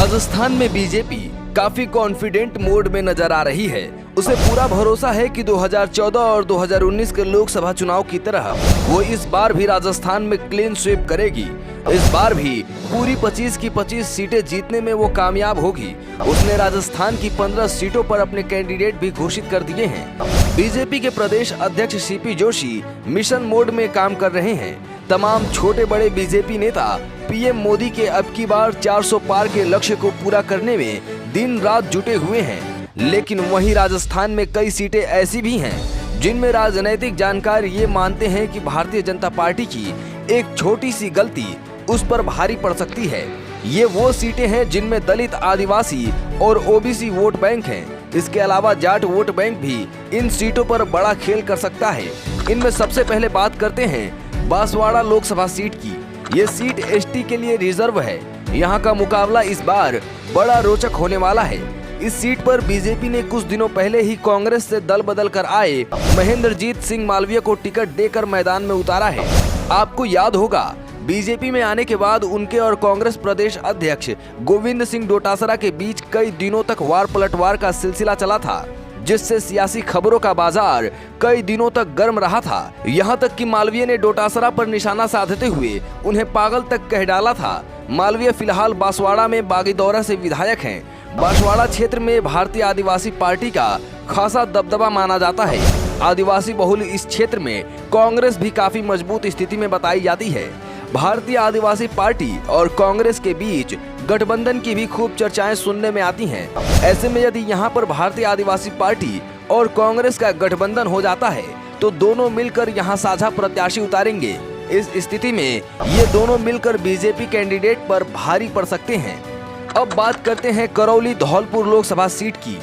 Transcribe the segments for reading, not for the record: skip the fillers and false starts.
राजस्थान में बीजेपी काफी confident mode में नजर आ रही है। उसे पूरा भरोसा है कि 2014 और 2019 के लोकसभा चुनाव की तरह वो इस बार भी राजस्थान में क्लीन स्वीप करेगी। इस बार भी पूरी 25 की 25 सीटें जीतने में वो कामयाब होगी। उसने राजस्थान की 15 सीटों पर अपने कैंडिडेट भी घोषित कर दिए हैं। बीजेपी के प्रदेश अध्यक्ष सीपी जोशी मिशन मोड में काम कर रहे हैं। तमाम छोटे बड़े बीजेपी नेता पीएम मोदी के अब की बार 400 पार के लक्ष्य को पूरा करने में दिन रात जुटे हुए हैं। लेकिन वहीं राजस्थान में कई सीटें ऐसी भी हैं जिनमें राजनीतिक जानकार ये मानते हैं कि भारतीय जनता पार्टी की एक छोटी सी गलती उस पर भारी पड़ सकती है। ये वो सीटें हैं जिनमें दलित, आदिवासी और ओबीसी वोट बैंक हैं। इसके अलावा जाट वोट बैंक भी इन सीटों पर बड़ा खेल कर सकता है। इनमें सबसे पहले बात करते हैं बांसवाड़ा लोकसभा सीट की। ये सीट एसटी के लिए रिजर्व है। यहाँ का मुकाबला इस बार बड़ा रोचक होने वाला है। इस सीट पर बीजेपी ने कुछ दिनों पहले ही कांग्रेस से दल बदल कर आए महेंद्रजीत सिंह मालवीय को टिकट देकर मैदान में उतारा है। आपको याद होगा, बीजेपी में आने के बाद उनके और कांग्रेस प्रदेश अध्यक्ष गोविंद सिंह डोटासरा के बीच कई दिनों तक वार पलटवार का सिलसिला चला था, जिससे सियासी खबरों का बाजार कई दिनों तक गर्म रहा था। यहाँ तक कि मालवीय ने डोटासरा पर निशाना साधते हुए उन्हें पागल तक कह डाला था। मालवीय फिलहाल बांसवाड़ा में बागीदौरा से विधायक हैं। बांसवाड़ा क्षेत्र में भारतीय आदिवासी पार्टी का खासा दबदबा माना जाता है। आदिवासी बहुल इस क्षेत्र में कांग्रेस भी काफी मजबूत स्थिति में बताई जाती है। भारतीय आदिवासी पार्टी और कांग्रेस के बीच गठबंधन की भी खूब चर्चाएं सुनने में आती हैं। ऐसे में यदि यहां पर भारतीय आदिवासी पार्टी और कांग्रेस का गठबंधन हो जाता है तो दोनों मिलकर यहां साझा प्रत्याशी उतारेंगे। इस स्थिति में ये दोनों मिलकर बीजेपी कैंडिडेट पर भारी पड़ सकते हैं। अब बात करते हैं करौली धौलपुर लोकसभा सीट की।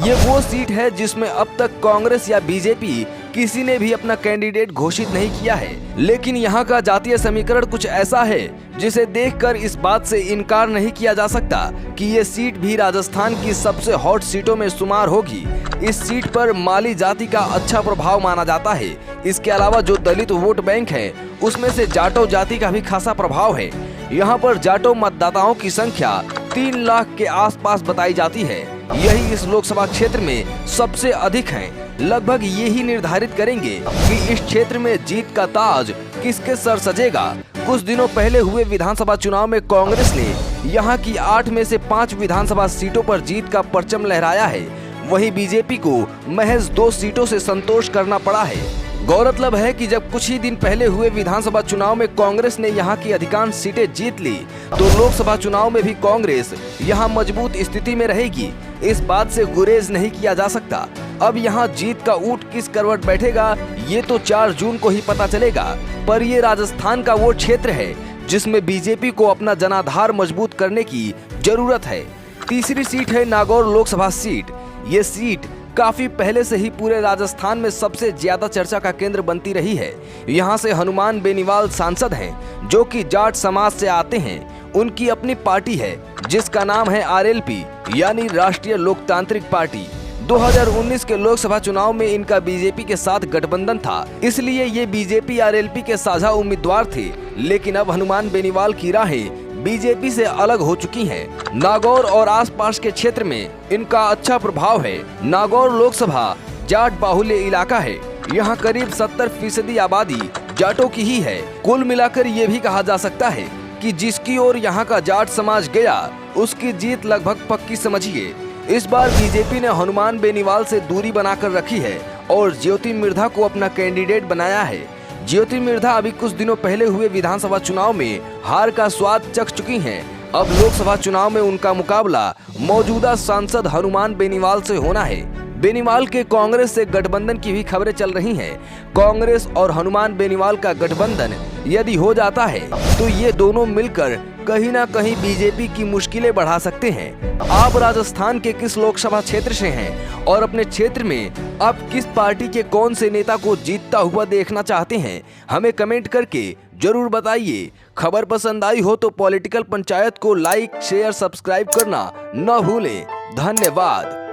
ये वो सीट है जिसमें अब तक कांग्रेस या बीजेपी किसी ने भी अपना कैंडिडेट घोषित नहीं किया है। लेकिन यहाँ का जातीय समीकरण कुछ ऐसा है जिसे देखकर इस बात से इनकार नहीं किया जा सकता कि ये सीट भी राजस्थान की सबसे हॉट सीटों में शुमार होगी। इस सीट पर माली जाति का अच्छा प्रभाव माना जाता है। इसके अलावा जो दलित वोट बैंक है उसमें से जाटो जाति का भी खासा प्रभाव है। यहाँ पर जाटो मतदाताओं की संख्या 3 लाख के आसपास बताई जाती है। यही इस लोकसभा क्षेत्र में सबसे अधिक हैं। लगभग ये ही निर्धारित करेंगे कि इस क्षेत्र में जीत का ताज किसके सर सजेगा। कुछ दिनों पहले हुए विधानसभा चुनाव में कांग्रेस ने यहाँ की 8 में से 5 विधानसभा सीटों पर जीत का परचम लहराया है। वहीं बीजेपी को महज 2 सीटों से संतोष करना पड़ा है। गौरतलब है कि जब कुछ ही दिन पहले हुए विधानसभा चुनाव में कांग्रेस ने यहाँ की अधिकांश सीटें जीत ली तो लोकसभा चुनाव में भी कांग्रेस यहाँ मजबूत स्थिति में रहेगी। इस बात से गुरेज नहीं किया जा सकता। अब यहाँ जीत का ऊंट किस करवट बैठेगा ये तो 4 जून को ही पता चलेगा। पर ये राजस्थान का वो क्षेत्र है जिसमें बीजेपी को अपना जनाधार मजबूत करने की जरूरत है। तीसरी सीट है नागौर लोकसभा सीट। ये सीट काफी पहले से ही पूरे राजस्थान में सबसे ज्यादा चर्चा का केंद्र बनती रही है। यहाँ से हनुमान बेनीवाल सांसद हैं जो कि जाट समाज से आते हैं। उनकी अपनी पार्टी है जिसका नाम है आरएलपी यानी राष्ट्रीय लोकतांत्रिक पार्टी। 2019 के लोकसभा चुनाव में इनका बीजेपी के साथ गठबंधन था, इसलिए ये बीजेपी आरएलपी के साझा उम्मीदवार थे। लेकिन अब हनुमान बेनीवाल की राहें बीजेपी से अलग हो चुकी हैं। नागौर और आसपास के क्षेत्र में इनका अच्छा प्रभाव है। नागौर लोकसभा जाट बाहुल्य इलाका है। यहाँ करीब 70% आबादी जाटों की ही है। कुल मिलाकर ये भी कहा जा सकता है कि जिसकी ओर यहाँ का जाट समाज गया उसकी जीत लगभग पक्की समझिए। इस बार बीजेपी ने हनुमान बेनीवाल से दूरी बनाकर रखी है और ज्योति मिर्धा को अपना कैंडिडेट बनाया है। ज्योति मिर्धा अभी कुछ दिनों पहले हुए विधानसभा चुनाव में हार का स्वाद चख चुकी हैं। अब लोकसभा चुनाव में उनका मुकाबला मौजूदा सांसद हनुमान बेनीवाल से होना है। बेनीवाल के कांग्रेस से गठबंधन की भी खबरें चल रही हैं। कांग्रेस और हनुमान बेनीवाल का गठबंधन यदि हो जाता है तो ये दोनों मिलकर कहीं ना कहीं बीजेपी की मुश्किलें बढ़ा सकते हैं। आप राजस्थान के किस लोकसभा क्षेत्र से हैं और अपने क्षेत्र में आप किस पार्टी के कौन से नेता को जीतता हुआ देखना चाहते हैं, हमें कमेंट करके जरूर बताइए। खबर पसंद आई हो तो पॉलिटिकल पंचायत को लाइक, शेयर, सब्सक्राइब करना न भूलें। धन्यवाद।